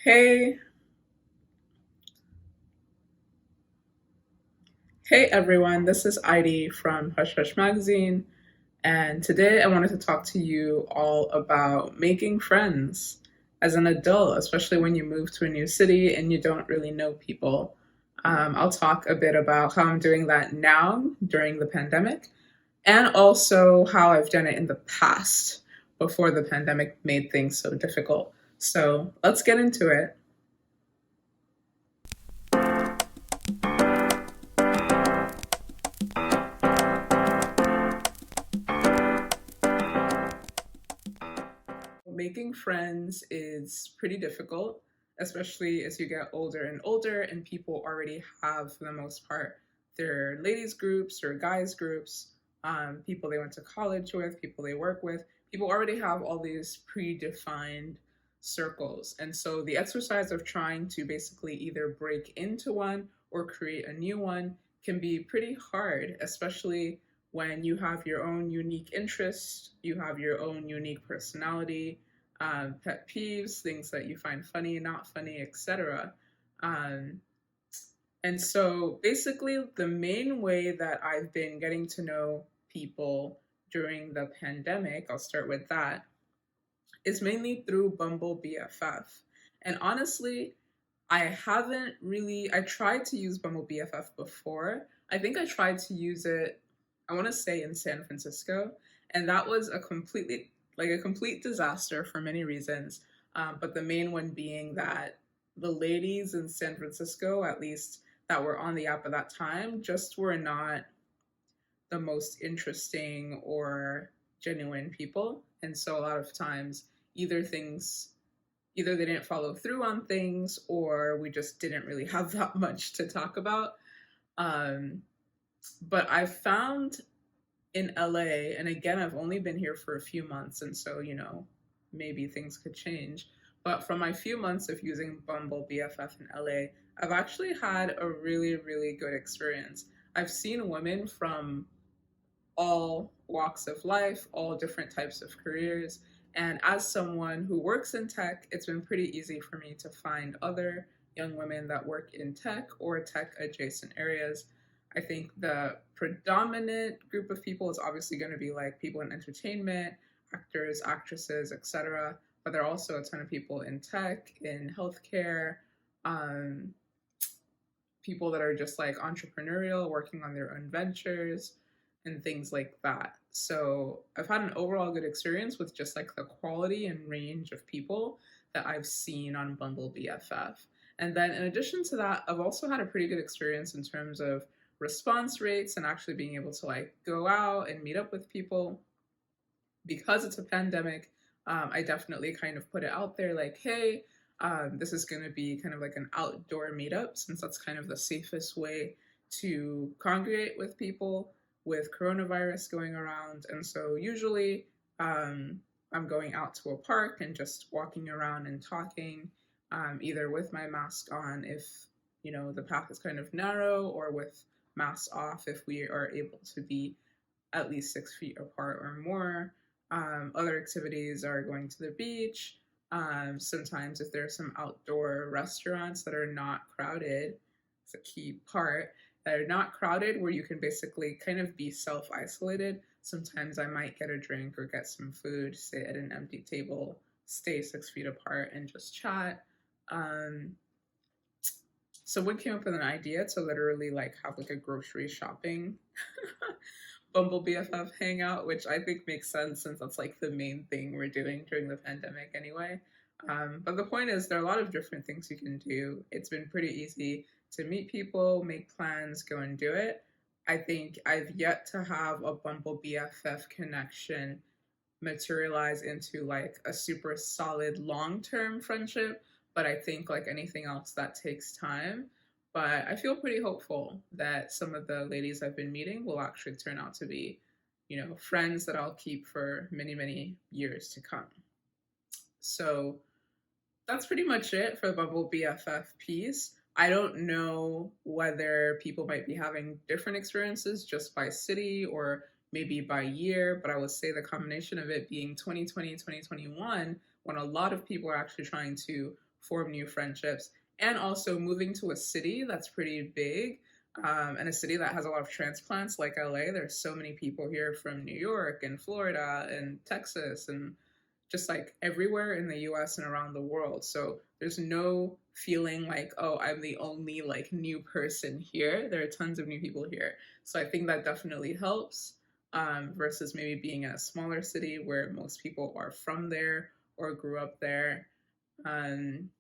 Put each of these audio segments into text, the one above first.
Hey, hey everyone, this is Heidi from Hush Hush Magazine, and today I wanted to talk to you all about making friends as an adult, especially when you move to a new city and you don't really know people. I'll talk a bit about how I'm doing that now during the pandemic, and also how I've done it in the past before the pandemic made things so difficult. So let's get into it. Making friends is pretty difficult, especially as you get older and older, and people already have, for the most part, their ladies' groups or guys' groups, people they went to college with, people they work with. People already have all these predefined circles. And so the exercise of trying to basically either break into one or create a new one can be pretty hard, especially when you have your own unique interests, you have your own unique personality, pet peeves, things that you find funny, not funny, etc. Um, and so basically, the main way that I've been getting to know people during the pandemic, I'll start with that, is mainly through Bumble BFF. And honestly, I tried to use Bumble BFF before. I think I tried to use it, I want to say in San Francisco, and that was a complete disaster for many reasons. But the main one being that the ladies in San Francisco, at least that were on the app at that time, just were not the most interesting or genuine people. And so a lot of times, either things either they didn't follow through on things or we just didn't really have that much to talk about. Um, but I found in LA, and again, I've only been here for a few months, and so, maybe things could change. But from my few months of using Bumble BFF in LA, I've actually had a really, really good experience. I've seen women from all walks of life, all different types of careers. And as someone who works in tech, it's been pretty easy for me to find other young women that work in tech or tech adjacent areas. I think the predominant group of people is obviously going to be like people in entertainment, actors, actresses, etc. But there are also a ton of people in tech, in healthcare, um, people that are just like entrepreneurial, working on their own ventures and things like that. So I've had an overall good experience with just like the quality and range of people that I've seen on Bumble BFF. And then in addition to that, I've also had a pretty good experience in terms of response rates and actually being able to like go out and meet up with people because it's a pandemic. I definitely kind of put it out there like, hey, this is going to be kind of like an outdoor meetup since that's kind of the safest way to congregate with people with coronavirus going around. And so usually I'm going out to a park and just walking around and talking, either with my mask on if, the path is kind of narrow, or with masks off if we are able to be at least 6 feet apart or more. Other activities are going to the beach. Sometimes, if there are some outdoor restaurants that are not crowded, it's a key part, that are not crowded where you can basically kind of be self isolated. Sometimes I might get a drink or get some food, sit at an empty table, stay 6 feet apart, and just chat. Um, Someone came up with an idea to literally like have like a grocery shopping Bumble BFF hangout, which I think makes sense since that's like the main thing we're doing during the pandemic anyway. But the point is, there are a lot of different things you can do. It's been pretty easy to meet people, make plans, go and do it. I think I've yet to have a Bumble BFF connection materialize into like a super solid long-term friendship, but I think like anything else that takes time. But I feel pretty hopeful that some of the ladies I've been meeting will actually turn out to be, friends that I'll keep for many, many years to come. So that's pretty much it for the Bumble BFF piece. I don't know whether people might be having different experiences just by city or maybe by year, but I would say the combination of it being 2020, 2021, when a lot of people are actually trying to form new friendships. And also moving to a city that's pretty big, and a city that has a lot of transplants like LA. There's so many people here from New York and Florida and Texas and just like everywhere in the US and around the world. So there's no feeling like, oh, I'm the only like new person here. There are tons of new people here. So I think that definitely helps, versus maybe being in a smaller city where most people are from there or grew up there. Um,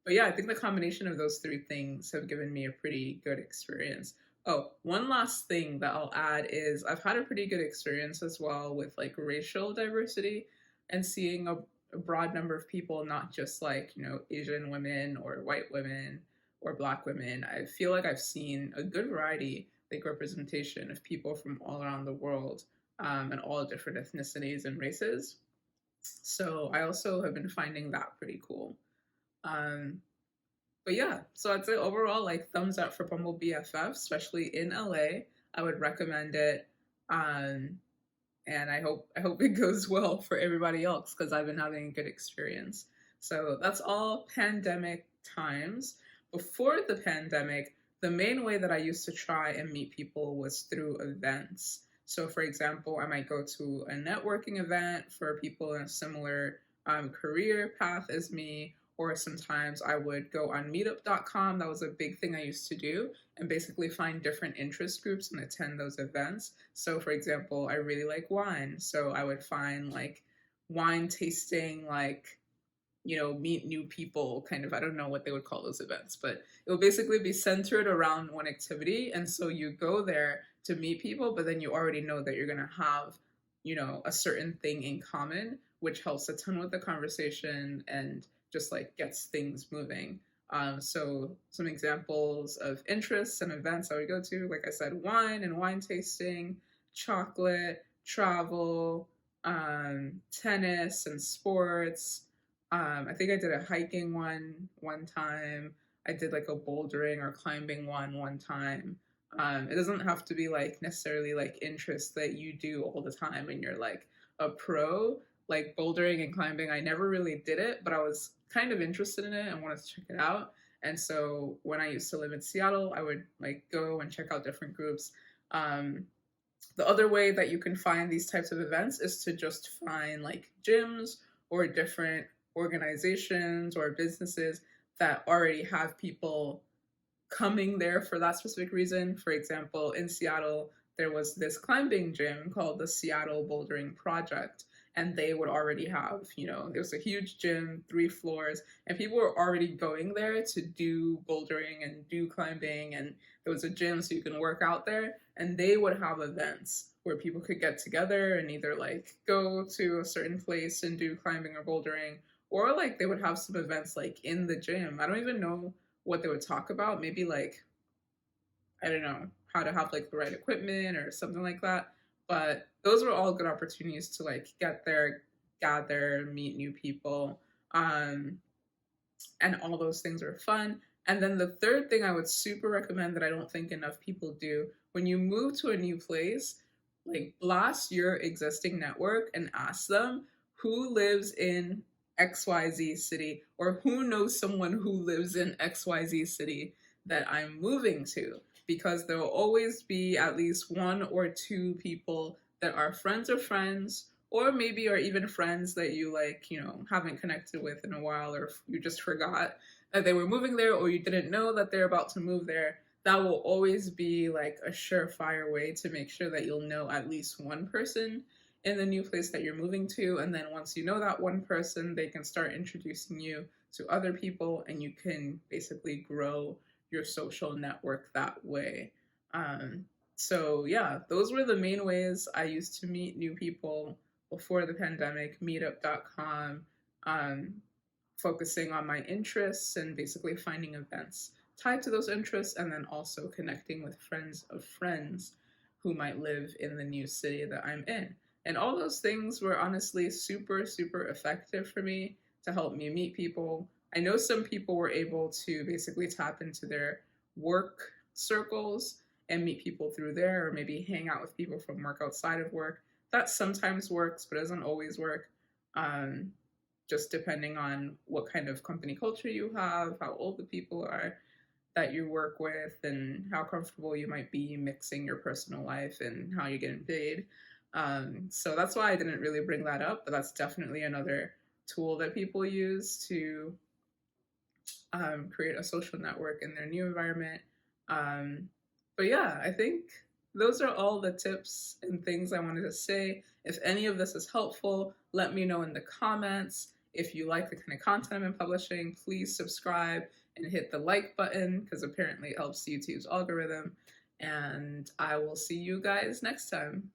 but yeah, I think the combination of those three things have given me a pretty good experience. Oh, one last thing that I'll add is I've had a pretty good experience as well with like racial diversity and seeing a broad number of people, not just like, Asian women or white women or black women. I feel like I've seen a good variety, like representation of people from all around the world, and all different ethnicities and races. So I also have been finding that pretty cool. Um, but yeah, so I'd say overall, like thumbs up for Bumble BFF, especially in LA. I would recommend it, um, and I hope it goes well for everybody else because I've been having a good experience. So that's all pandemic times. Before the pandemic, the main way that I used to try and meet people was through events. So, for example, I might go to a networking event for people in a similar career path as me, or sometimes I would go on meetup.com. That was a big thing I used to do, and basically find different interest groups and attend those events. So, for example, I really like wine. So I would find like wine tasting, like, meet new people kind of. I don't know what they would call those events, but it will basically be centered around one activity. And so you go there to meet people, but then you already know that you're going to have, a certain thing in common, which helps a ton with the conversation and just like gets things moving. So some examples of interests and events I would go to, like I said, wine and wine tasting, chocolate, travel, tennis and sports. I think I did a hiking one time. I did like a bouldering or climbing one time. It doesn't have to be like necessarily like interests that you do all the time and you're like a pro. Like bouldering and climbing, I never really did it, but I was kind of interested in it and wanted to check it out. And so when I used to live in Seattle, I would like go and check out different groups. Um, the other way that you can find these types of events is to just find like gyms or different organizations or businesses that already have people coming there for that specific reason. For example, in Seattle, there was this climbing gym called the Seattle Bouldering Project. And they would already have, there was a huge gym, 3 floors, and people were already going there to do bouldering and do climbing. And there was a gym so you can work out there. And they would have events where people could get together and either like go to a certain place and do climbing or bouldering, or like they would have some events like in the gym. I don't even know what they would talk about. Maybe like, I don't know, how to have like the right equipment or something like that. But those were all good opportunities to like get there, gather, meet new people. And all those things are fun. And then the third thing I would super recommend that I don't think enough people do, when you move to a new place, like blast your existing network and ask them who lives in XYZ city or who knows someone who lives in XYZ city that I'm moving to, because there will always be at least 1 or 2 people that are friends of friends, or maybe are even friends that you like, haven't connected with in a while, or you just forgot that they were moving there, or you didn't know that they're about to move there. That will always be like a surefire way to make sure that you'll know at least one person in the new place that you're moving to. And then once you know that one person, they can start introducing you to other people, and you can basically grow your social network that way. So yeah, those were the main ways I used to meet new people before the pandemic. Meetup.com, um, focusing on my interests and basically finding events tied to those interests, and then also connecting with friends of friends who might live in the new city that I'm in. And all those things were honestly super, super effective for me to help me meet people. I know some people were able to basically tap into their work circles and meet people through there, or maybe hang out with people from work outside of work. That sometimes works, but doesn't always work. Um, just depending on what kind of company culture you have, how old the people are that you work with, and how comfortable you might be mixing your personal life and how you're getting paid. So that's why I didn't really bring that up, but that's definitely another tool that people use to create a social network in their new environment. Um, but yeah, I think those are all the tips and things I wanted to say. If any of this is helpful, let me know in the comments. If you like the kind of content I'm publishing, please subscribe and hit the like button because apparently it helps YouTube's algorithm. And I will see you guys next time.